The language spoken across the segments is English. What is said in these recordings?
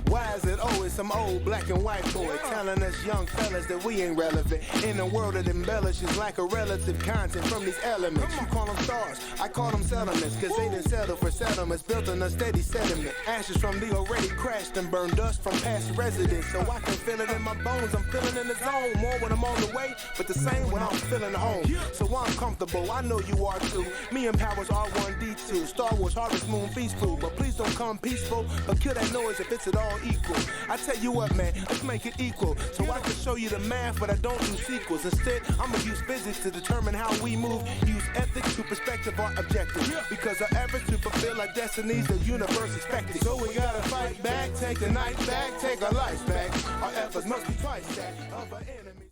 Why is it always some old black and white boy telling us young fellas that we ain't relevant in a world that embellishes like a relative content from these elements? You call them stars, I call them settlements, cause they didn't settle for settlements built on a steady sediment. Ashes from the already crashed and burned, dust from past residents. So I can feel it in my bones, I'm feeling in the zone. More when I'm on the way, but the same when I'm feeling home. So I'm comfortable, I know you are too. Me and Powers R1D2, Star Wars Harvest Moon feastful. But please don't come peaceful, but kill that noise if it's at all equal. I tell you what, man, let's make it equal. So I can show you the math, but I don't do sequels. Instead, I'ma use physics to determine how we move. Use ethics to perspective our objective. Because our efforts to fulfill our destinies, the universe expected. So we gotta fight back, take the night back, take our lives back. Our efforts must be twice that of our enemies.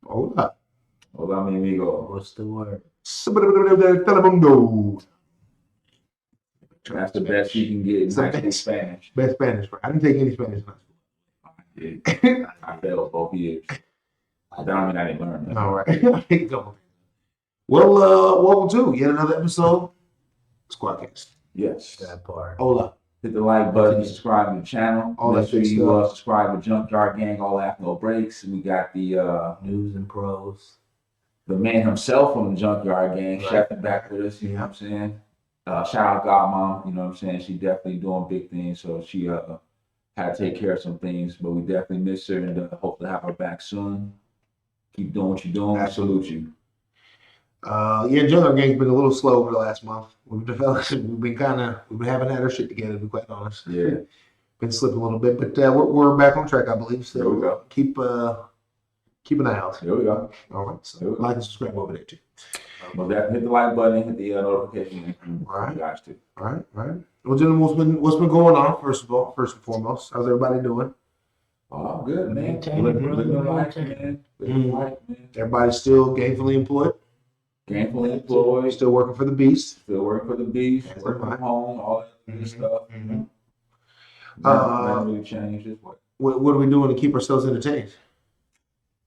Hola. Hola, mi amigo. What's the word? Telemundo. That's the best you can get in high school Spanish. Best Spanish. I didn't take any Spanish in high school. I failed both years. I don't mean I didn't learn that. All right. Well, welcome to yet another episode Squadcast. Yes. That part. Hola. Hit the like button, subscribe to the channel. All Make that sure good you stuff. subscribe to Junkyard Gang, All After No Breaks. We got the news and pros. The man himself from the Junkyard Gang, right. Chef back with us, you know what I'm saying? Shout out Godmom, you know what I'm saying? She definitely doing big things, so she had to take care of some things, but we definitely miss her and hope to have her back soon. Keep doing what you're doing. Absolutely. Salute you. Yeah, Junkyard Gang's been a little slow over the last month. We've been haven't had our shit together, to be quite honest. Yeah. Been slipping a little bit, but we're back on track, I believe. So there we go. Keep an eye out. There we go. All right. So like and subscribe over there too. Well, definitely hit the like button, hit the notification. All right. You guys too. All right. Well, gentlemen, what's been going on? First and foremost, how's everybody doing? Oh, good, man. Living life, man. Everybody's still gainfully employed. Still working for the beast. Working from home, all that good stuff. Nothing really changes. What are we doing to keep ourselves entertained?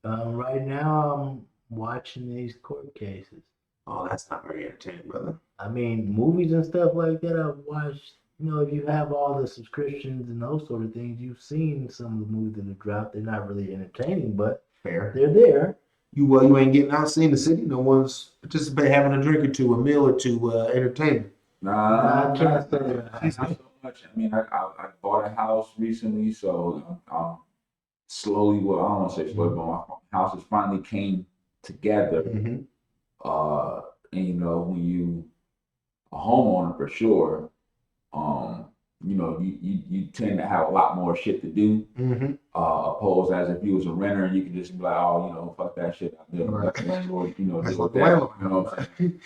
Right now, I'm watching these court cases. Oh, that's not very entertaining, brother. I mean, movies and stuff like that, I've watched. You know, if you have all the subscriptions and those sort of things, you've seen some of the movies that have dropped. They're not really entertaining, but fair. They're there. You ain't getting out seeing the city. No one's participating, having a drink or two, a meal or two, entertainment. Nah, I can't say that. Not so much. I mean, I bought a house recently, so I'm slowly. Well, I don't want to say slowly, but my house has finally came together. Mm-hmm. And you know, when you a homeowner for sure, you know, you tend to have a lot more shit to do. Mm-hmm. Opposed as if you was a renter, you could just be like, oh, you know, fuck that shit. I'll Right. landlord, you know, That's deal with like that. You know what I'm saying?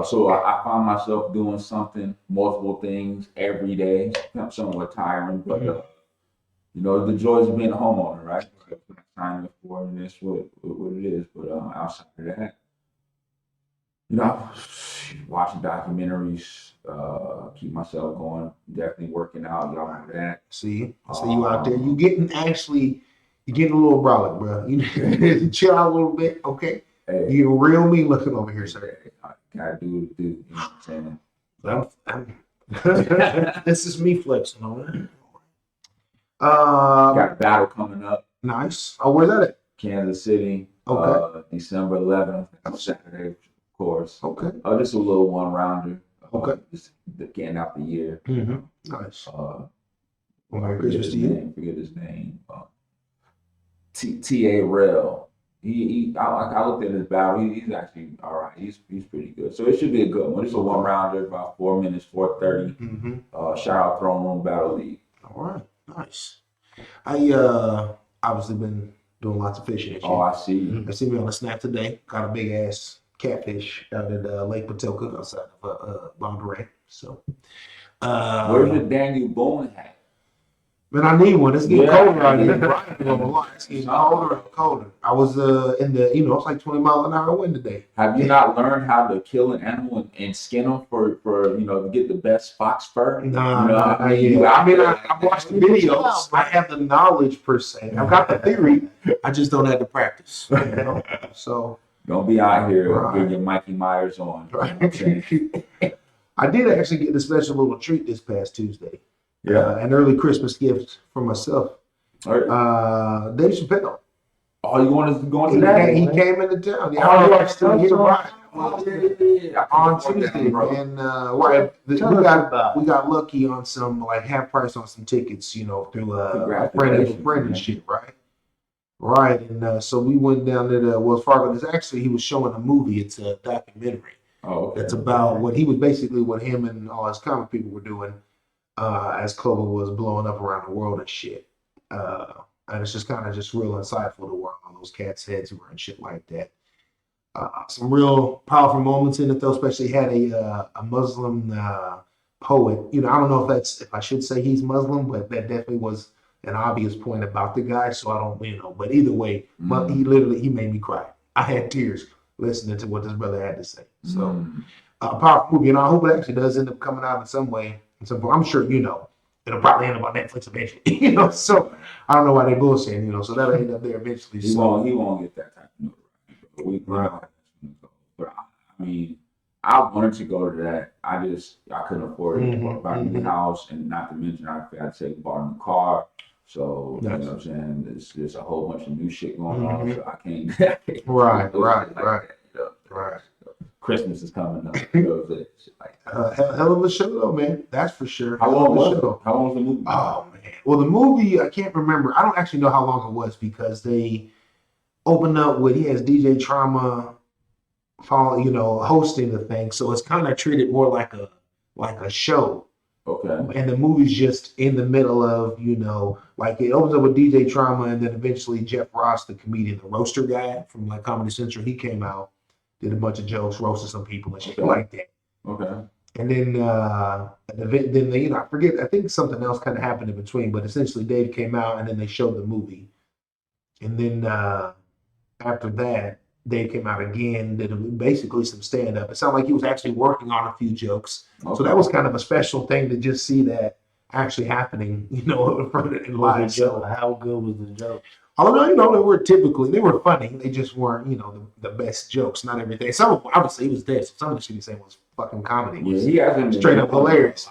So I find myself doing multiple things every day. Somewhat tiring, but you know, the joys of being a homeowner, right? Signing up for, and that's what it is. But outside of that, you know, watching documentaries, keep myself going. Definitely working out, y'all know that. See you out there. You're getting a little brolic, bro. You need to chill out a little bit, okay? Hey, you're real mean looking over here, sir. I gotta do what I do. You know what I'm saying? This is me flexing on it. Got a battle coming up. Nice. Oh, where's that at? Kansas City. Okay. December 11th. Saturday, of course. Okay. Just a little one rounder. Okay. Just getting out the year. Mm-hmm. Nice. Merry Christmas to you. Forget his name. T.A. Rel. I looked at his battle. He's actually all right. He's pretty good. So it should be a good one. It's a one rounder, about 4 minutes, 4:30. Mm-hmm. Shout out Throne Room Battle League. All right. Nice. I obviously been doing lots of fishing. Oh, I see. I see me on the snap today. Got a big ass catfish out at Lake Patoka outside of Monterey. So, where's the Daniel Boone hat? Man, I need one. It's getting colder out here. It's getting colder and colder. I was in the, it's like 20 mile an hour wind today. Have you not learned how to kill an animal and skin them for to get the best fox fur? Nah, I've watched the videos. I have the knowledge per se. I've got the theory. I just don't have the practice. So don't be out here getting your Mikey Myers on. Right. I did actually get a special little treat this past Tuesday. Yeah. An early Christmas gift for myself. All right. Dave Chappelle. Oh, you wanted to go into that? He came into town. Yeah, Oh, you yeah, are still here right yeah. on Tuesday, and we got lucky on some like half price on some tickets, you know, through a friend of a friend and shit, right? Right, and so we went down to the Wells Fargo. It's actually he was showing a movie. It's a documentary. Oh, okay. It's about what him and all his comic people were doing as COVID was blowing up around the world and shit. And it's just kind of just real insightful to work on those cats' heads and shit like that. Some real powerful moments in it, though. Especially had a Muslim poet. You know, I don't know if I should say he's Muslim, but that definitely was an obvious point about the guy. So I don't, you know. But either way, he made me cry. I had tears listening to what this brother had to say. So powerful movie, and I hope it actually does end up coming out in some way. I'm sure you know. It'll probably end up on Netflix eventually, you know. So I don't know why they bullshitting, you know. So that'll end up there eventually. He won't get that type of notoriety. But I mean, I wanted to go to that. I couldn't afford it. About Rittenhouse, and not to mention I had to take bought a new car. So you know what I'm saying. There's a whole bunch of new shit going on. So I can't. Right. Christmas is coming up. Hell of a show though, man. That's for sure. How long was the movie? Oh man. Well, the movie I can't remember. I don't actually know how long it was because they opened up with he has DJ Trauma, hosting the thing. So it's kind of treated more like a show. Okay. And the movie's just in the middle of, like it opens up with DJ Trauma, and then eventually Jeff Ross, the comedian, the roaster guy from like Comedy Central, he came out. Did a bunch of jokes, roasted some people and shit like that. Okay. And then I forget. I think something else kind of happened in between, but essentially Dave came out and then they showed the movie. And then after that, Dave came out again, did basically some stand up. It sounded like he was actually working on a few jokes. Okay. So that was kind of a special thing to just see that actually happening, in front of live. So how good was the joke? Oh, they were funny. They just weren't, the best jokes, not everything. Some of them, obviously, he was there. So some of the shit he said was fucking comedy. Yeah, he hasn't straight up hilarious.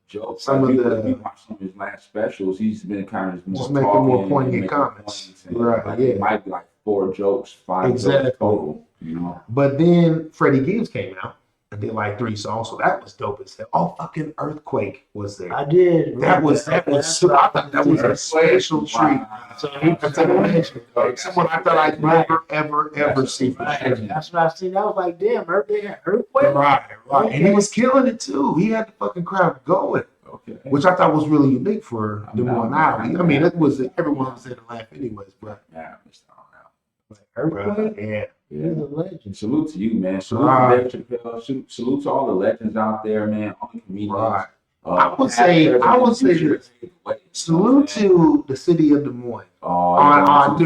Jokes. If you watch some of his last specials, he's been kind of just making more poignant comments. Right, yeah. It might be like 4 jokes, 5 jokes total, But then Freddie Gibbs came out and did like 3 songs, so that was dope as hell. Oh, fucking Earthquake was there. I did. That was I thought that was a special treat. So someone I thought I'd never, ever see. That's what I seen. I was like, damn, Earthquake. Right. And he was killing it too. He had the fucking crowd going. Okay. Which I thought was really unique for Des Moines Iowa. I mean, it was everyone was there to laugh anyways, but yeah, Earthquake. Yeah. He's a legend. Salute to you, man. Salute to Dave Chappelle. Salute to all the legends out there, man. All the comedians. Right. I would say this. Salute to the city of Des Moines. Because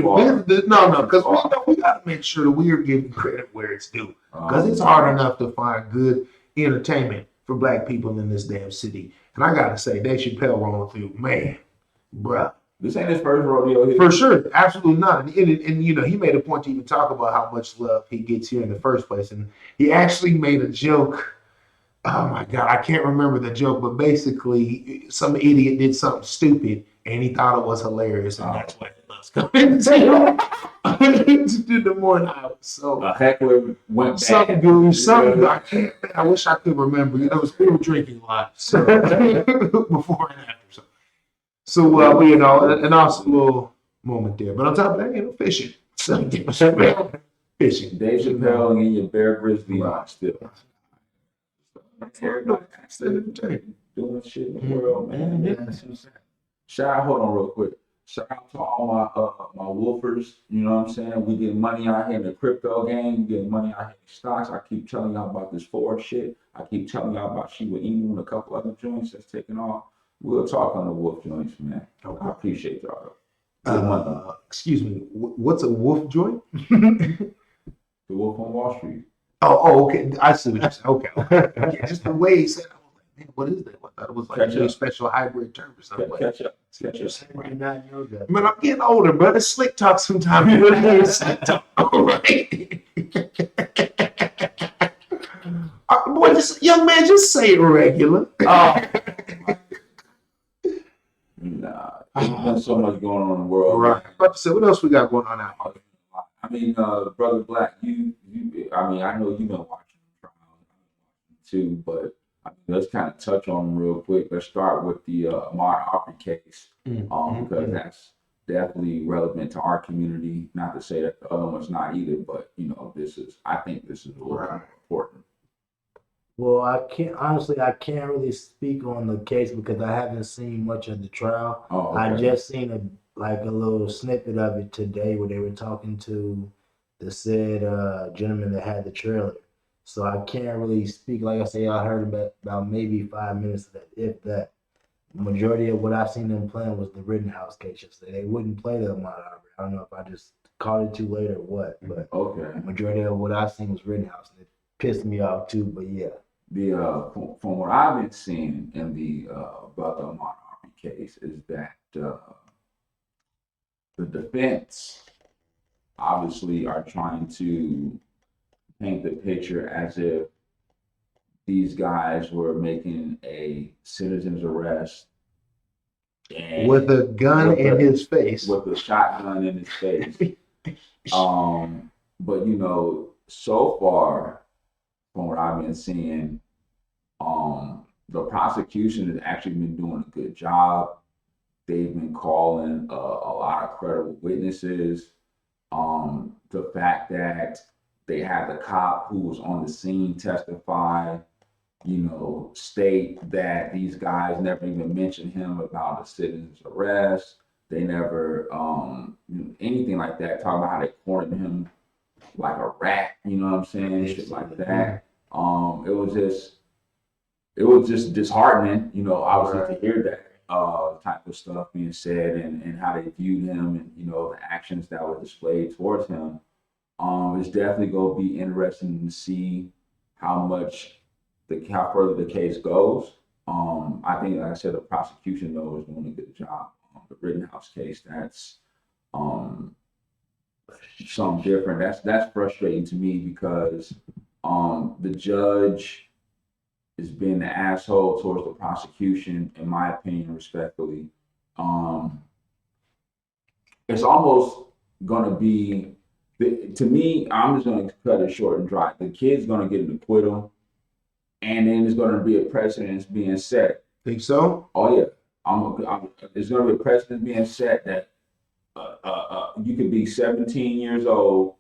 we got to make sure that we are giving credit where it's due. Because it's hard enough to find good entertainment for Black people in this damn city. And I got to say, Dave Chappelle rolling through, man, bruh. This ain't his first rodeo here. For sure, absolutely not. And he made a point to even talk about how much love he gets here in the first place. And he actually made a joke. Oh my God, I can't remember the joke, but basically some idiot did something stupid and he thought it was hilarious, and that's why he loves coming to Des Moines Iowa. So a heckler went something bad. I wish I could remember. We were drinking a lot, so before and after. So and also a little moment there. But on top of that, fishing. So, fishing. Dave Chappelle and your Bear Grizzly on still. Doing shit in the world, man. Hold on real quick. Shout out to all my wolfers. You know what I'm saying? We get money out here in the crypto game. We get money out here in stocks. I keep telling y'all about this Ford shit. I keep telling y'all about Shiba Inu and a couple other joints that's taking off. We'll talk on the wolf joints, man. Okay. I appreciate y'all. Excuse me. What's a wolf joint? The Wolf on Wall Street. Oh, okay. I see what you're saying. Okay. Just the way he said it, I was like, man, what is that? I thought it was like a special hybrid term or something. Catch up. I did not know that. Man, I'm getting older, brother. Slick talk sometimes. You know, slick talk. All right. Boys, Just young man, just say it regular. Oh, nah, there's been so much going on in the world. Right. About to say, what else we got going on out? I mean, Brother Black, I mean, I know you've been watching the trial too, but I mean, let's kind of touch on them real quick. Let's start with the Ahmaud Arbery case, because that's definitely relevant to our community. Not to say that the other one's not either, but you know, I think this is a little bit more important. Well, I can't really speak on the case because I haven't seen much of the trial. Oh, okay. I just seen a little snippet of it today where they were talking to the said gentleman that had the trailer. So I can't really speak. Like I say, I heard about maybe 5 minutes of that, if that. Majority of what I seen them playing was the Rittenhouse case yesterday. They wouldn't play the Ahmaud Arbery. I don't know if I just caught it too late or what, but Okay. majority of what I seen was Rittenhouse. It pissed me off too, but yeah. From what I've been seeing in the about the Ahmaud Arbery case is that the defense obviously are trying to paint the picture as if these guys were making a citizen's arrest With a gun in his face. With a shotgun in his face. But you know, so far from what I've been seeing, the prosecution has actually been doing a good job. They've been calling a lot of credible witnesses. The fact that they had the cop who was on the scene testify, you know, state that these guys never even mentioned him about a citizen's arrest. They never anything like that. Talking about how they cornered him like a rat, you know what I'm saying? Shit like that. It was just disheartening, you know, obviously to hear that type of stuff being said and how they viewed him and, you know, the actions that were displayed towards him. It's definitely going to be interesting to see how further the case goes. I think, like I said, the prosecution though is doing a good job. The Rittenhouse case, that's something different. That's frustrating to me because the judge is being the asshole towards the prosecution, in my opinion, respectfully. It's almost gonna be, to me, I'm just gonna cut it short and dry. The kid's gonna get an acquittal, and then there's gonna be a precedent being set. Think so? Oh yeah, there's gonna be a precedent being set that you could be 17 years old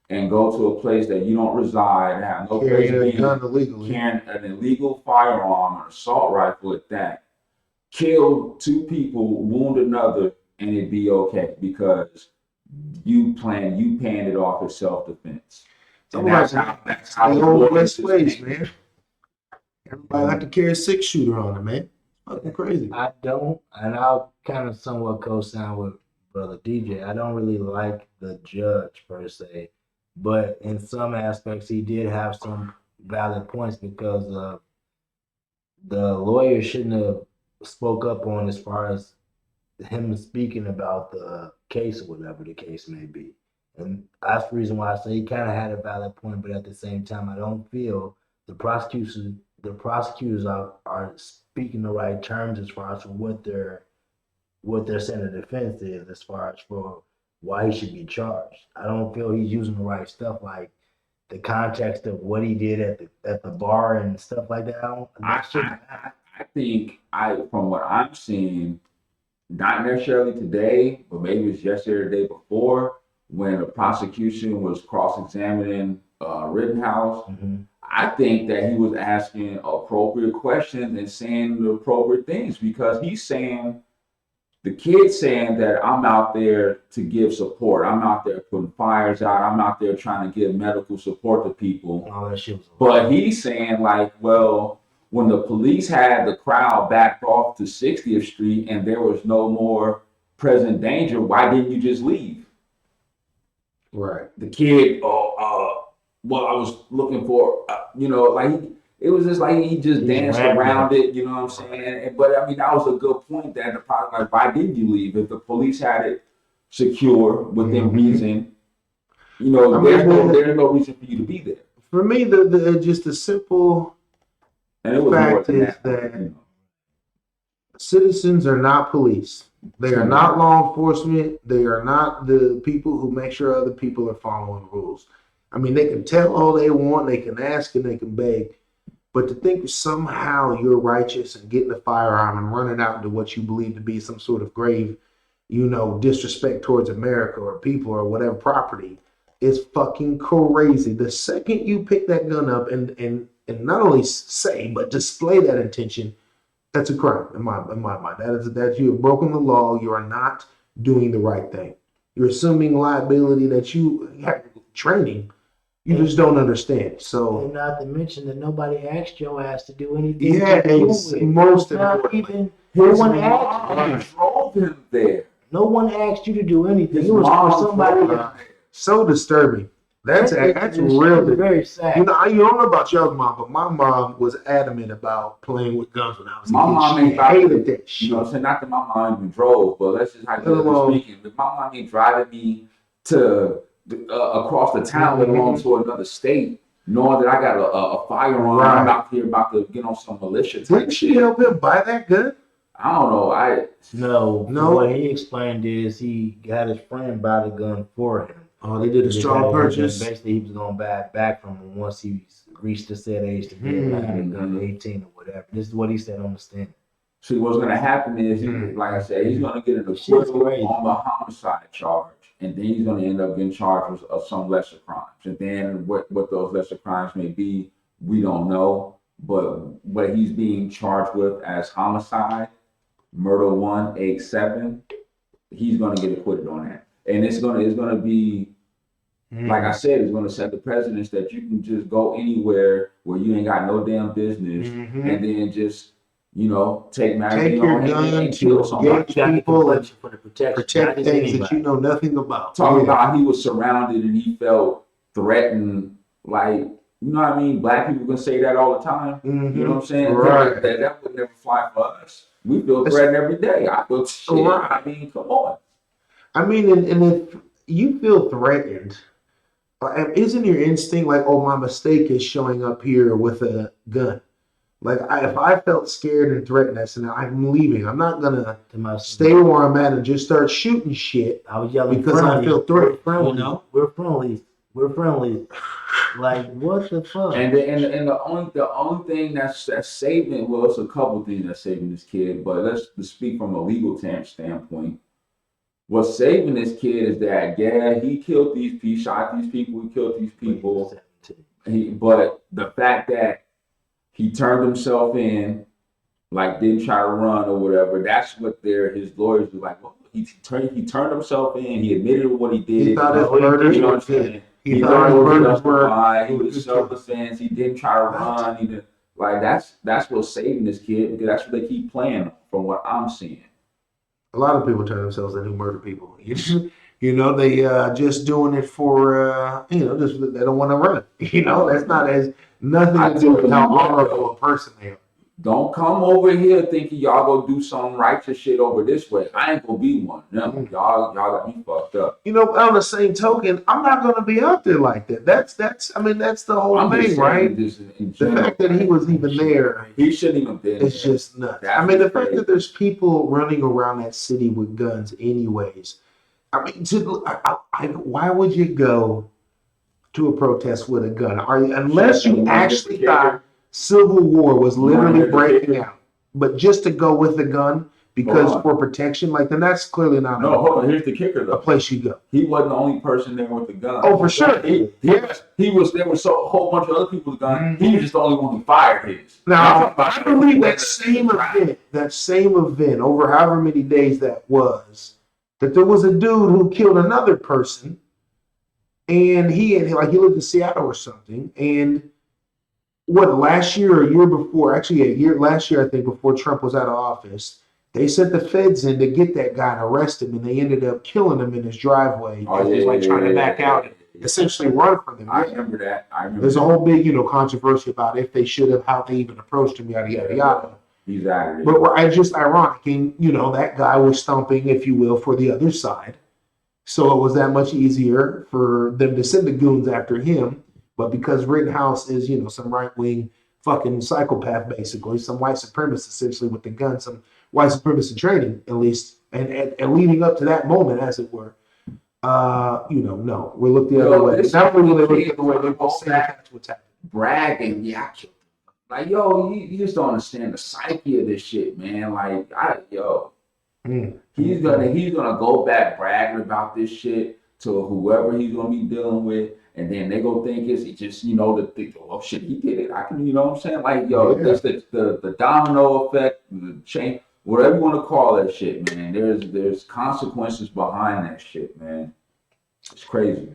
and go to a place that you don't reside, have no place Carrying a gun illegally, carrying an illegal firearm, an assault rifle at that, kill 2 people, wound another, and it'd be okay because you panned it off as self-defense. And that's how the old West ways, man. Everybody like to carry a 6-shooter on them, man. Fucking crazy. I don't, and I'll kind of somewhat co-sign with Brother DJ. I don't really like the judge per se, but in some aspects he did have some valid points because the lawyer shouldn't have spoke up on as far as him speaking about the case or whatever the case may be. And that's the reason why I say he kind of had a valid point, but at the same time, I don't feel the prosecutors are speaking the right terms as far as what they're saying the defense is as far as for why he should be charged. I don't feel he's using the right stuff, like the context of what he did at the bar and stuff like that. I think from what I'm seeing, not necessarily today, but maybe it's yesterday or the day before, when the prosecution was cross-examining Rittenhouse. Mm-hmm. I think that he was asking appropriate questions and saying the appropriate things because he's saying, the kid's saying that I'm out there to give support. I'm out there putting fires out. I'm out there trying to give medical support to people. All that shit was but he's saying like, well, when the police had the crowd backed off to 60th Street and there was no more present danger, why didn't you just leave? Right. The kid, well, I was looking for, like it was just like he just danced around it, you know what I'm saying? But I mean, that was a good point that the problem, like, why didn't you leave? If the police had it secure within reason, there's no reason for you to be there. For me, the just a simple And it was more Fact than is that. that You know. citizens are not police. They are not law enforcement. They are not the people who make sure other people are following rules. I mean, they can tell all they want, they can ask and they can beg, but to think somehow you're righteous and getting a firearm and running out into what you believe to be some sort of grave, disrespect towards America or people or whatever property is fucking crazy. The second you pick that gun up and not only say but display that intention, that's a crime in my mind. That you have broken the law. You are not doing the right thing. You're assuming liability that you have training. You just don't understand. So, and not to mention that nobody asked your ass to do anything. yeah, it's most not importantly. even no His one mom asked. drove him there. No one asked you to do anything. His It was mom for somebody. drove him there. So disturbing. That's It's real. very sad. You don't know about your mom, but my mom was adamant about playing with guns when I was a My kid. mom She ain't hated that shit. You know what I'm saying? Not that my mom even drove, but let's just hypothetically speaking. But my mom ain't driving me to across the town, let alone to another state, knowing that I got a firearm. Right. I'm out here about to get on some militia type Didn't she help him buy that gun? I don't know. No. What he explained is he had his friend buy the gun for him. Oh, they did a strong purchase. Basically, he was going to buy it back from him once he reached a set age to be able to have a gun, 18 or whatever. This is what he said on the stand. See, what's going to happen is, like I said, he's going to get an acquittal on the homicide charge, and then he's going to end up getting charged with some lesser crimes. And then what those lesser crimes may be, we don't know. But what he's being charged with as homicide, murder 187, he's going to get acquitted on that. And it's going to be, like I said, it's going to set the precedence that you can just go anywhere where you ain't got no damn business, and then just, take your gun and kill somebody. people and for the protection, protect things that you know nothing about. Talking about he was surrounded and he felt threatened, like, you know what I mean? Black people can say that all the time. You know what I'm saying? Right. That would never fly for us. We feel threatened every day. I feel shit. Right. I mean, come on. I mean, and if you feel threatened, isn't your instinct like, oh, my mistake is showing up here with a gun? Like, if I felt scared and threatened, I said, I'm leaving. I'm not going to stay where I'm at and just start shooting shit. I was yelling because I feel threatened. We're friendly. Like, what the fuck? And the only thing that's saving, well, it's a couple things that's saving this kid, but let's speak from a legal standpoint. What's saving this kid is that, he killed these people, shot these people, he killed these people. But the fact that he turned himself in, like didn't try to run or whatever, that's what his lawyers were like, well, he turned himself in, he admitted what he did. He thought his murders were good. He thought his murders were he was self-defense, he didn't try to run, he didn't, like that's what's saving this kid, because that's what they keep playing from what I'm seeing. A lot of people turn themselves in who murder people. They just doing it for just they don't want to run. That's not as nothing to do with how honorable a person they are. Don't come over here thinking y'all go do some righteous shit over this way. I ain't gonna be one. No, y'all got me fucked up. On the same token, I'm not gonna be out there like that. That's the whole thing, right? The fact that he was even there, he shouldn't even been. It's just nuts. The fact that there's people running around that city with guns, anyways. Why would you go to a protest with a gun? Unless you actually thought Civil War was literally breaking out, but just to go with a gun because for protection, then that's clearly not. No, hold on. Here's the kicker, though. A place you go. He wasn't the only person there with the gun. Oh, for sure. He was. There was a whole bunch of other people with guns. He was just the only one who fired his. Now, I believe that same event, over however many days that was, that there was a dude who killed another person, and he lived in Seattle or something, and last year or a year before, last year, I think, before Trump was out of office, they sent the feds in to get that guy and arrest him, and they ended up killing him in his driveway as he was trying to back out and essentially run from them. I remember that. There's a whole big, controversy about if they should have, how they even approached him, yada, yada, yada. He's out of it. But it's just ironic. And, that guy was stumping, if you will, for the other side. So it was that much easier for them to send the goons after him. But because Rittenhouse is, some right-wing fucking psychopath, basically, some white supremacist, essentially, with the gun, some white supremacist training, at least, and leading up to that moment, as it were. No, we look the other way. Not only will they look the other way, they will say that's what's happening. Bragging, yeah, I killed him. Like, yo, you just don't understand the psyche of this shit, man. Like, he's gonna go back bragging about this shit to whoever he's gonna be dealing with, and then they go think it's just oh shit, he did it. I can, you know what I'm saying? Like, yo, that's the domino effect, the chain, whatever you want to call that shit, man. There's consequences behind that shit, man. It's crazy.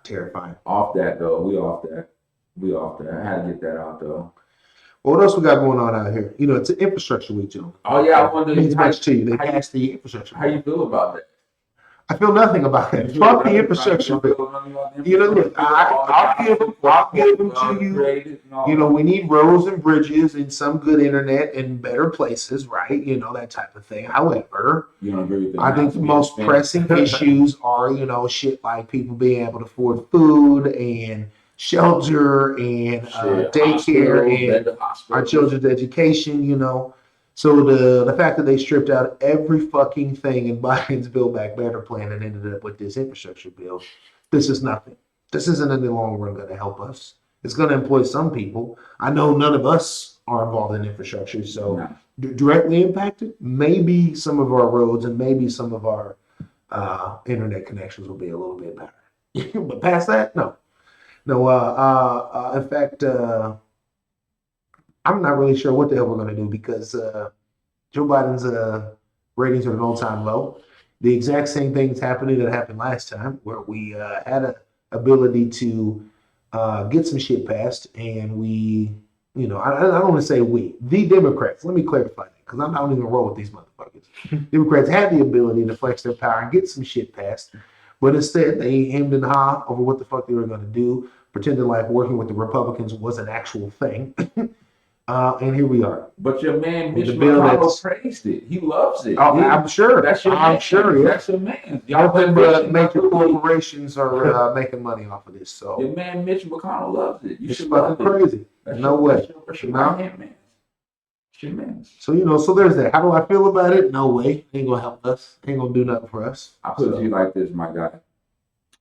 Terrifying. Off that though, we off that. I had to get that out though. Well, what else we got going on out here? It's an infrastructure week, gentlemen. Oh yeah, I wonder. Means much to you. They passed the infrastructure. How you feel about that? I feel nothing about that. Fuck the infrastructure bill. Look, I'll give them to you. We need roads and bridges and some good internet in better places, right? That type of thing. However, you don't agree with that? I think the most pressing issues are, shit like people being able to afford food and shelter and daycare and our children's education, So the fact that they stripped out every fucking thing in Biden's Build Back Better plan and ended up with this infrastructure bill, this is nothing. This isn't in the long run going to help us. It's going to employ some people. I know none of us are involved in infrastructure, so directly impacted, maybe some of our roads and maybe some of our internet connections will be a little bit better. But past that, no. In fact, I'm not really sure what the hell we're going to do because Joe Biden's ratings are at an all-time low. The exact same thing is happening that happened last time, where we had an ability to get some shit passed, and we, I don't want to say we, the Democrats. Let me clarify that because I don't even roll with these motherfuckers. Democrats had the ability to flex their power and get some shit passed. But instead, they hemmed and hawed over what the fuck they were going to do, pretending like working with the Republicans was an actual thing. And here we are. But your man Mitch McConnell praised it. He loves it. Oh, I'm sure. That's your man. Sure. That's your man. Nothing but major corporations are making money off of this. So your man Mitch McConnell loves it. It's fucking crazy. No way. That's your man. So there's that. How do I feel about it? No way. Ain't gonna help us. Ain't gonna do nothing for us. I put it like this, my guy.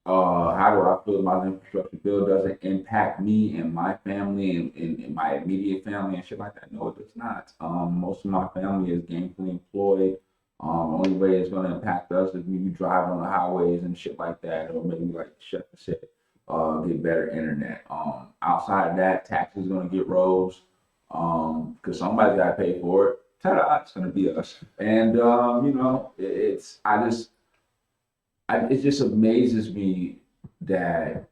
How do I feel about the infrastructure bill? Does it impact me and my family and my immediate family and shit like that? No, it does not. Most of my family is gainfully employed. Only way it's gonna impact us is when you drive on the highways and shit like that, or maybe like Chef said, get better internet. Outside of that, taxes gonna get rose. Because somebody's got to pay for it. Ta-da, it's gonna be us. And it just amazes me that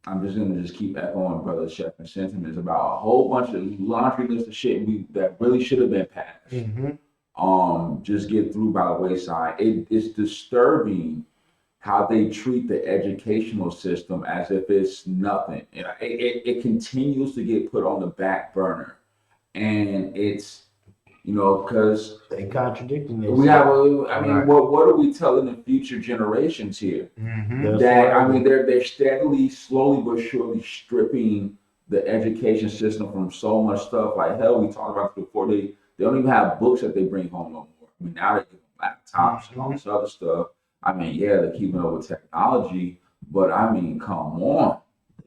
I'm just gonna keep echoing Brother Shefflin's sentiments about a whole bunch of laundry list of shit that really should have been passed. Mm-hmm. Just get through by the wayside. It's disturbing how they treat the educational system as if it's nothing. It continues to get put on the back burner, and it's because they contradicting this. We have. What are we telling the future generations here? Mm-hmm. They're steadily, slowly but surely stripping the education system from so much stuff. Like hell, we talked about before. They don't even have books that they bring home no more. Now they give them laptops and all this other stuff. They're keeping up with technology, but come on.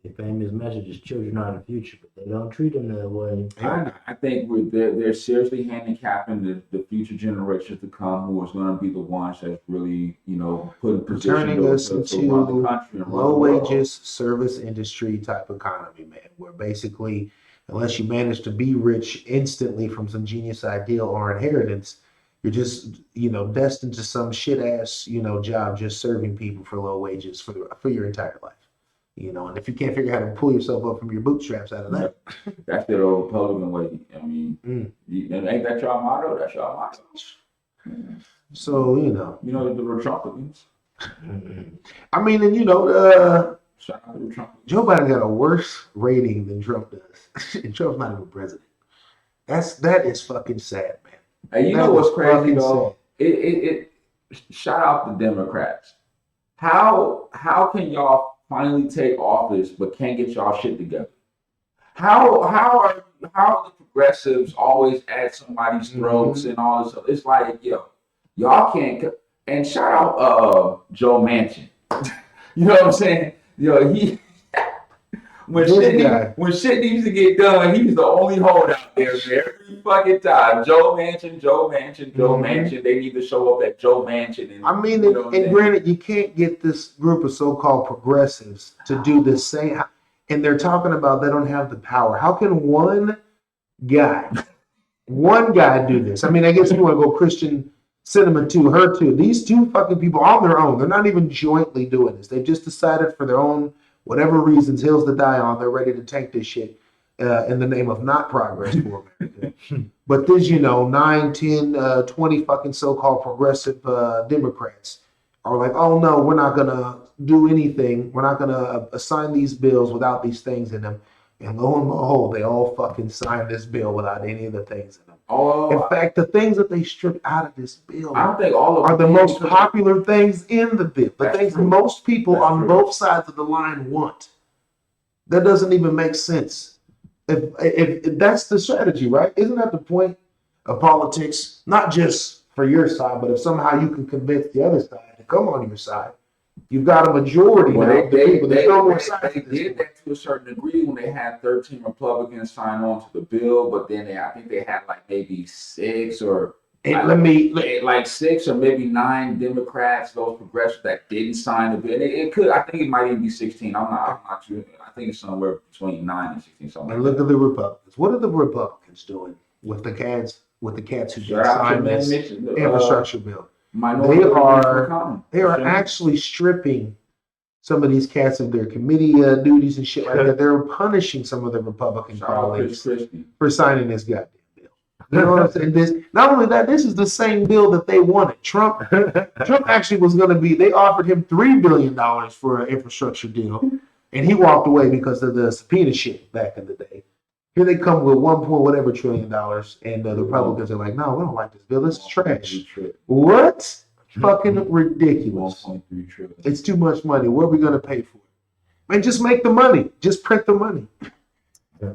The famous message is children are the future, but they don't treat them that way. I think they're seriously handicapping the future generations to come, who is going to be the ones that's really, put in position turning us into run the country and low wages service industry type economy, man, where basically, unless you manage to be rich instantly from some genius ideal or inheritance, you're just, destined to some shit ass, job just serving people for low wages for your entire life. And if you can't figure out how to pull yourself up from your bootstraps out of that. That's the old Republican way. Ain't that y'all motto? That's y'all motto. So, the Republicans. Shout out to Trump. Joe Biden got a worse rating than Trump does. And Trump's not even president. That is fucking sad, man. And you know what's crazy though? It shout out the Democrats. How can y'all finally take office but can't get y'all shit together? How are the progressives always at somebody's throats and all this stuff? It's like, yo, y'all can't. And shout out Joe Manchin. You know what I'm saying? Yo, he when shit needs to get done, he's the only holdout there, man. Every fucking time. Joe Manchin. They need to show up at Joe Manchin. And, I mean, you know and granted, you can't get this group of so-called progressives to do the same. And they're talking about they don't have the power. How can one guy do this? I mean, I guess you want to go Christian Cinnamon too, her too. These two fucking people on their own. They're not even jointly doing this. They've just decided for their own whatever reasons, hills to die on. They're ready to tank this shit in the name of not progress for America. But there's 9, 10, 20 fucking so-called progressive Democrats are like, oh no, we're not gonna do anything. We're not gonna assign these bills without these things in them. And lo and behold, they all fucking signed this bill without any of the things in them. In fact, the things that they stripped out of this bill I don't think all of are the most popular things in the bill. The things most people on both sides of the line want. That doesn't even make sense. If that's the strategy, right? Isn't that the point of politics? Not just for your side, but if somehow you can convince the other side to come on your side, you've got a majority now. They did that to a certain degree when they had 13 Republicans sign on to the bill, but then I think they had like maybe 6 or like 6 or maybe 9 Democrats, those progressives that didn't sign the bill. I think it might even be 16. I'm not sure. I think it's somewhere between 9 and 16. Something. And look at the Republicans. What are the Republicans doing with the cats who did sign this infrastructure bill? They are actually stripping some of these cats of their committee duties and shit like that. They're punishing some of the Republican colleagues for signing this goddamn bill. You know what I'm saying? Not only that, this is the same bill that they wanted. Trump actually was going to be. They offered him $3 billion for an infrastructure deal, and he walked away because of the subpoena shit back in the day. Here they come with $1 trillion, and the Republicans are like, no, we don't like this bill. This is trash. What? Fucking ridiculous. 1.3 trillion. It's too much money. What are we going to pay for it? Man, just make the money. Just print the money.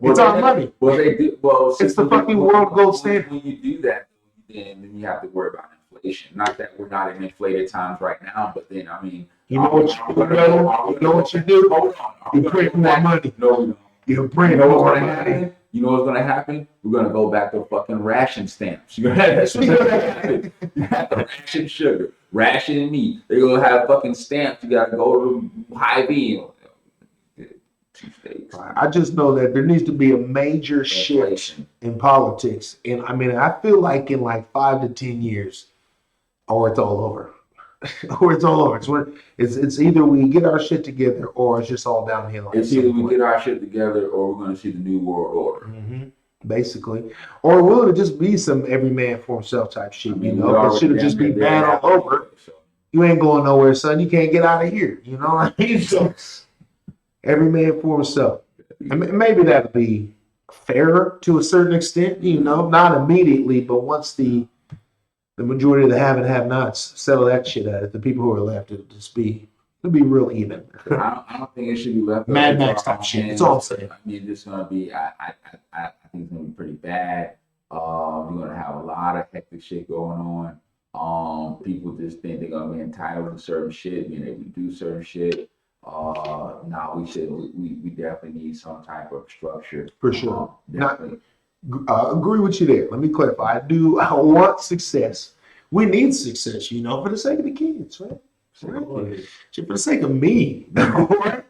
It's our money. It's the fucking world gold standard. When you do that, then you have to worry about inflation. Not that we're not in inflated times right now, but then, I mean... You know what you do? You print more money. No, you print more money. You know what's going to happen? We're going to go back to fucking ration stamps. That's what's going to happen. You have to ration sugar, ration meat. They're going to have fucking stamps. You got to go to Hy-Vee. I just know that there needs to be a major shift in politics. And I mean, I feel like in like 5 to 10 years, or it's all over. It's either we get our shit together or it's just all downhill. It's either we get our shit together or we're going to see the new world order. Basically. Or will it just be some every man for himself type shit, It should just be bad all over. You ain't going nowhere, son. You can't get out of here. You know what I mean? So, every man for himself. I mean, maybe that'll be fair to a certain extent, not immediately, but once the majority of the have and have-nots settle that shit out. The people who are left, it'll be real even. I don't think it should be left. Mad Max type shit. That's all I'm saying. I mean, it's gonna be. I think it's gonna be pretty bad. You're gonna have a lot of hectic shit going on. People just think they're gonna be entitled to certain shit, being able to do certain shit. We definitely need some type of structure. For sure. Definitely. Agree with you there. Let me clarify. I want success. We need success, for the sake of the kids, right? For the sake of me.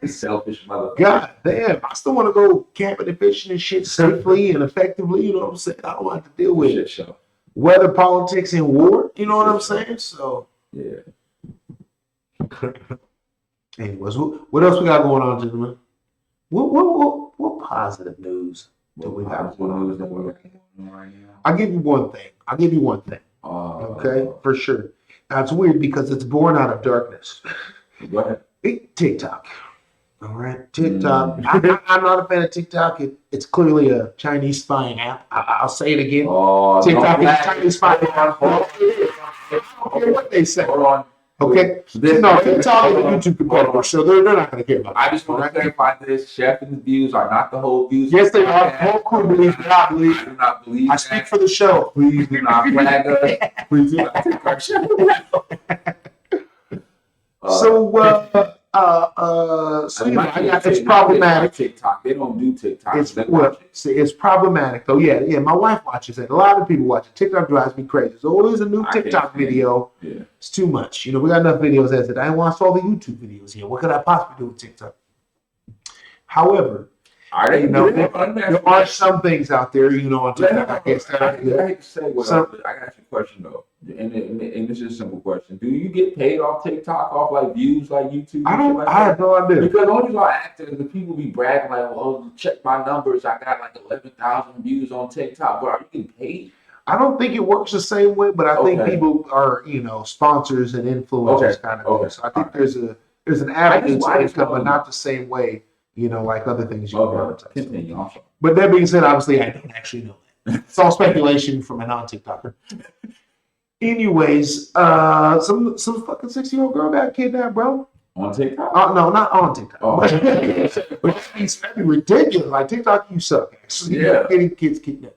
Selfish motherfucker. God damn. I still want to go camping and fishing and shit safely and effectively, you know what I'm saying? I don't want to deal with weather, politics, and war, you know what I'm saying? So, yeah. Anyways, what else we got going on, gentlemen? What positive news do we got going on right now? I'll give you one thing. Okay, for sure. Now it's weird because it's born out of darkness. Go ahead. TikTok. All right, TikTok. I'm not a fan of TikTok. It's clearly a Chinese spying app. I'll say it again. TikTok is a Chinese spying app. I don't care what they say. Hold on. Okay, This- no, TikTok is a hold on. YouTube competitor, so they're not going to care about that. I just want to clarify this. Chef and the views are not the whole views. Yes, they are. Whole crew believes, but I believe. I do not believe I that. speak for the show. Please do not flag us. Please do not take our show. It's problematic. TikTok. They don't do TikTok. It's problematic though. Yeah. My wife watches it. A lot of people watch it. TikTok drives me crazy. There's always a new TikTok video. Yeah. It's too much. We got enough videos as it. I watched all the YouTube videos here. What could I possibly do with TikTok? However, there are some things out there, on TikTok. I guess I hate to say what I got you a question though, and this is a simple question. Do you get paid off TikTok off like views like YouTube? I have no idea. Because the only reason I ask is the people be bragging like, "Oh, check my numbers. I got like 11,000 views on TikTok." But are you getting paid? I don't think it works the same way, but I think people are, sponsors and influencers kind of thing. So I think there's an avenue to income, but not the same way. Like other things you can. But that being said, obviously, I don't actually know that. It's all speculation from a non-TikToker. Anyways, some fucking 60-year-old girl got kidnapped, bro. On TikTok? No, not on TikTok. Oh. But that'd be ridiculous. Like TikTok, you suck. Actually, getting kids kidnapped.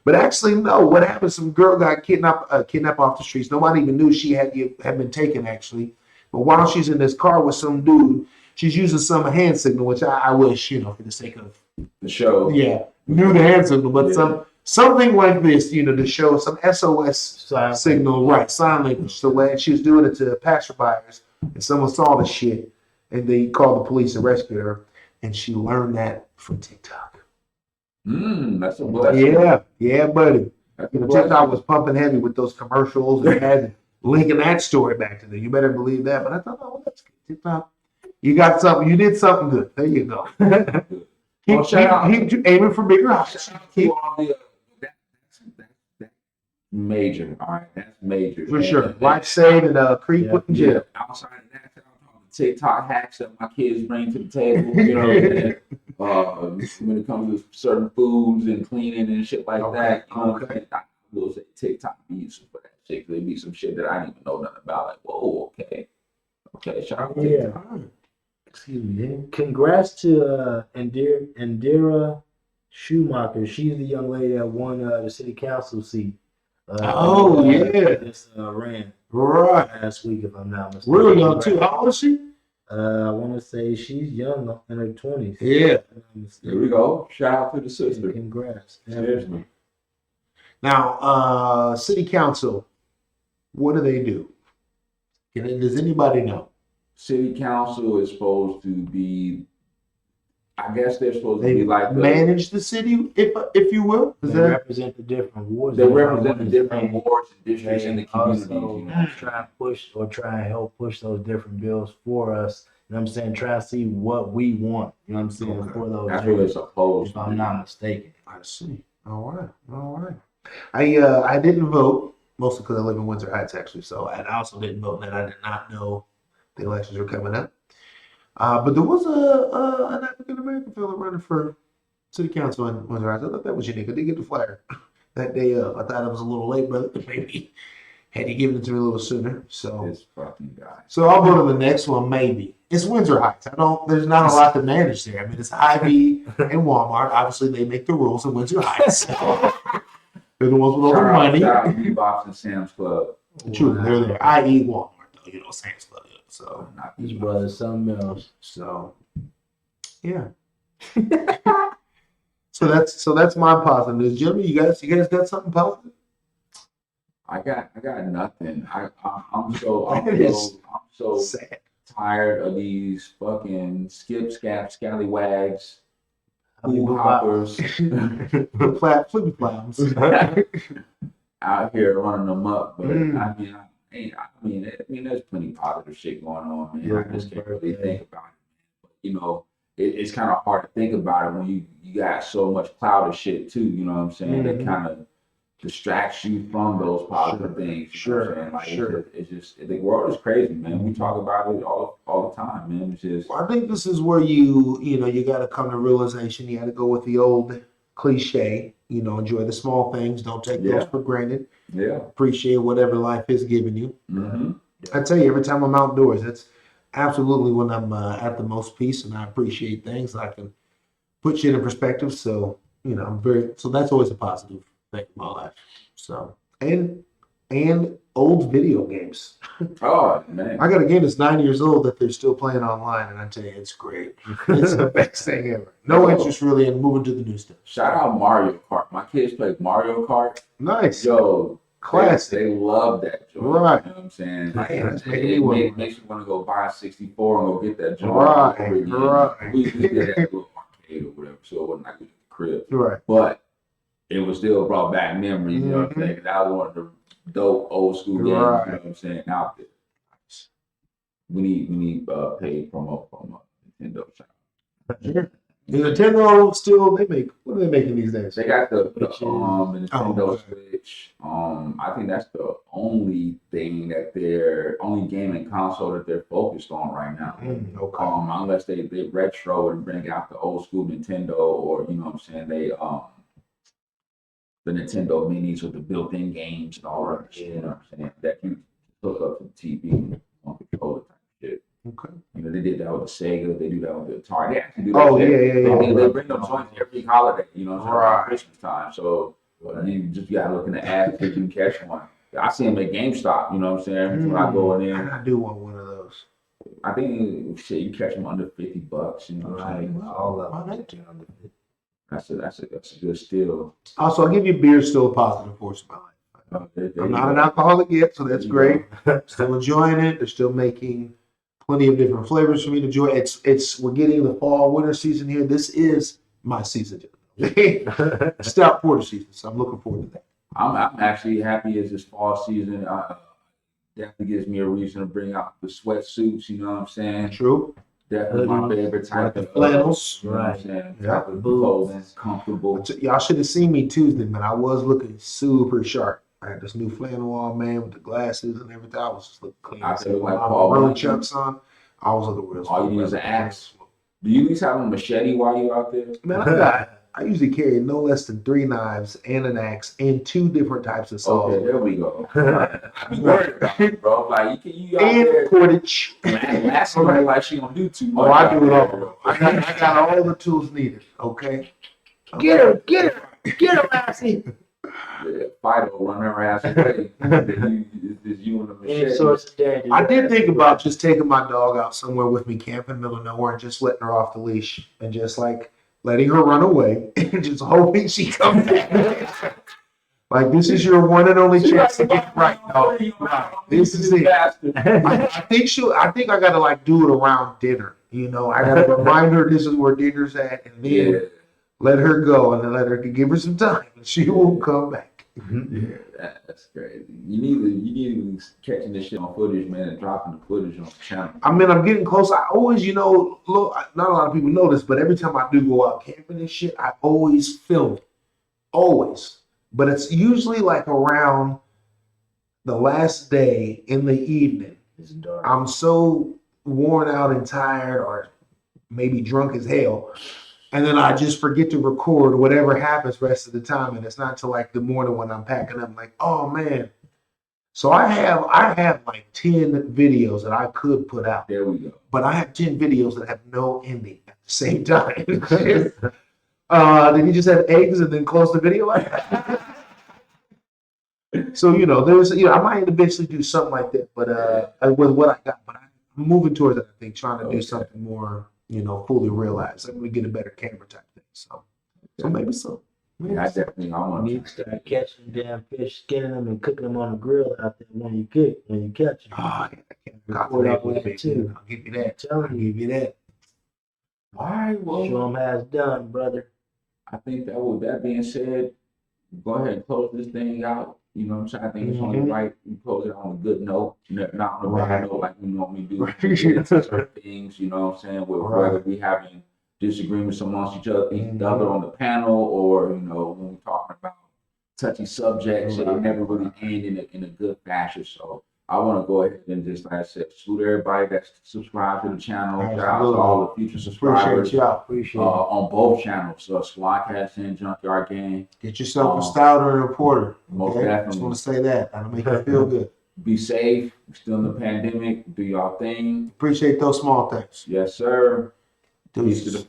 But actually, no. What happened? Some girl got kidnapped off the streets. Nobody even knew she had been taken. Actually, but while she's in this car with some dude. She's using some hand signal, which I wish, for the sake of the show. Yeah, knew the hand signal, but something like this, to show some SOS signal, right? Sign language. So when she was doing it to passerbyers, and someone saw the shit, and they called the police and rescued her, and she learned that from TikTok. That's a blessing. Yeah, buddy. TikTok was pumping heavy with those commercials and had linking that story back to them. You better believe that. But I thought, that's good. TikTok. You got something. You did something good. There you go. Keep aiming for bigger heights. That's major. All right, that's major. For sure. Life saved and Creek put in jail. Outside of that, I'm talking TikTok hacks that my kids bring to the table. When it comes to certain foods and cleaning and shit like that. I will say TikTok be useful for that shit. There be some shit that I didn't even know nothing about. Like, whoa, okay, shout out to TikTok. Excuse me. Congrats to Indira Schumacher. She's the young lady that won the city council seat. This ran last week, if I'm not mistaken. Real young too. How old is she? I want to say she's young, in her 20s. Yeah. There we go. Shout out to the sister. Congrats. Seriously. Now, city council, what do they do? Does anybody know? City council is supposed to be, I guess they're supposed to be like manage the city, if you will. They represent the different wards. They represent the different wards and districts in the community. Also, try and help push those different bills for us. You know what I'm saying? Try to see what we want. You know what I'm saying? For those. That's what they're supposed to. If I'm not mistaken. I see. All right. I didn't vote mostly because I live in Windsor Heights actually. So I also didn't vote, and I did not know the elections were coming up. But there was an African American fellow running for city council in Windsor Heights. I thought that was unique. I did get the flyer that day up. I thought it was a little late, but maybe had you given it to me a little sooner. So this fucking guy. So I'll go to the next one. Maybe it's Windsor Heights. There's not a lot to manage there. I mean, it's Hy-Vee and Walmart. Obviously, they make the rules in Windsor Heights. So they're the ones with all the money. Shout out to Box and Sam's Club. True, they're there. I.e. Walmart, though. Sam's Club. So these brothers, something else. So yeah. so that's my positive news. Jimmy, you guys got something positive? I got nothing. I'm so sad. Tired of these fucking scallywags, hoppers, flippy flops out here running them up. But I mean, there's plenty of positive shit going on, man. I just can't really think about it, man. But it's kind of hard to think about it when you got so much cloud of shit too. You know what I'm saying? That kind of distracts you from those positive things. It's just the world is crazy, man. We talk about it all the time, man. It's just. Well, I think this is where you got to come to realization. You got to go with the old cliche. Enjoy the small things. Don't take those for granted. Yeah. Appreciate whatever life has given you. Mm-hmm. I tell you, every time I'm outdoors, that's absolutely when I'm at the most peace, and I appreciate things. I can put shit in perspective. So I'm very so that's always a positive thing in my life. So and old video games. Oh man, I got a game that's 9 years old that they're still playing online, and I tell you, it's great. It's the best thing ever. No interest really in moving to the new stuff. shout out Mario Kart. My kids play Mario Kart. Nice. Yo, Classic. They love that joint. Right. You know what I'm saying? Man, that's making It makes you want to go buy a 64 and go get that joint. Right. We did that at a little arcade or whatever, so it wasn't like the crib. Right. But it was still brought back memories, you know what I'm saying? 'Cause that was one of the dope old school games, you know what I'm saying, out there. We need paid promo from Nintendo channel. Is Nintendo still what are they making these days? They got the Nintendo Switch. Switch. I think that's the only thing that they're only gaming console that they're focused on right now. Okay. Unless they retro and bring out the old school Nintendo, or you know what I'm saying, they the Nintendo minis with the built-in games and all that shit, you know what I'm saying, that you hook up to the TV on controller type shit. Okay. They did that with the Sega, they do that with the Atari. They actually do that. They bring them joints every holiday, you know what I'm saying, around Christmas time. So you just gotta look in the app if you can catch one. I see them at GameStop, you know what I'm saying? When I go in there. I do want one of those. I think shit, you catch them under $50, you know what I'm saying? All of them. That's a good steal. Also, I'll give you beer still a positive force in my life. I'm not an alcoholic yet, so that's great. Still enjoying it. They're still making plenty of different flavors for me to enjoy. We're getting the fall winter season here. This is my season. Stout porter season, so I'm looking forward to that. I'm actually happy as this fall season. Definitely gives me a reason to bring out the sweatsuits. You know what I'm saying? True. Definitely my favorite type of flannels. You know what I'm saying? Yeah. Type of clothing, comfortable. Y'all should have seen me Tuesday, man. I was looking super sharp. I had this new flannel on, man, with the glasses and everything. I was just looking clean. I feel like Paul really chucks on. I was looking real. All you need is an axe. Do you at least have a machete while you out there? Man, I usually carry no less than 3 knives and an axe and 2 different types of saws. Okay, there we go. I be worried about it, bro. Like you out and there. cordage. Last one, like she don't do too much. Oh, I do it all. I got all the tools needed. Okay. Get her, Lassie. Yeah, Fido running her ass away. Is you and the Any machete. source of danger. I did think about just taking my dog out somewhere with me, camping in the middle of nowhere, and just letting her off the leash and just like letting her run away and just hoping she comes back. Like, this is your one and only chance to get right, dog. This is it. I think I gotta like do it around dinner. I gotta remind her this is where dinner's at, and then let her go, and then let her give her some time, and she will come back. Yeah, that's crazy. You need to be catching this shit on footage, man, and dropping the footage on the channel. I mean, I'm getting close. I always, look, not a lot of people know this, but every time I do go out camping and shit, I always film it. Always. But it's usually like around the last day in the evening. It's dark. I'm so worn out and tired, or maybe drunk as hell. And then I just forget to record whatever happens rest of the time. And it's not till like the morning when I'm packing up, like, oh man. So I have like 10 videos that I could put out. There we go. But I have 10 videos that have no ending at the same time. Then you just have eggs and then close the video like that. So, there's, I might eventually do something like that, but with what I got, but I'm moving towards it, I think, trying to do something more, fully realized. I'm going to get a better camera type thing. So maybe so. Yeah, I want You need to start catching damn fish, skinning them, and cooking them on the grill out there when you catch them. Oh, I can't Record all that too. I'll give you that. I'm telling I'll you. give you that. All right, well, Show them how it's done, brother. I think that with that being said, go ahead and close this thing out. You know what I'm saying? I think it's only right we close it on a good note, not on a bad note like we normally do. Certain things, you know what I'm saying? Whether we having disagreements amongst each other on the panel, or when we're talking about touchy subjects, it never really end in a good fashion. So I want to go ahead and just, like I said, salute everybody that's subscribed to the channel. Shout out to all the future subscribers. Appreciate y'all. On both channels, Squadcast and Junkyard Gang. Get yourself a stouter and a porter. Most Okay? definitely. Just want to say that. That'll make you feel good. be safe. We're still in the pandemic. Do y'all thing. Appreciate those small things. Yes, sir. Peace to Deuces. the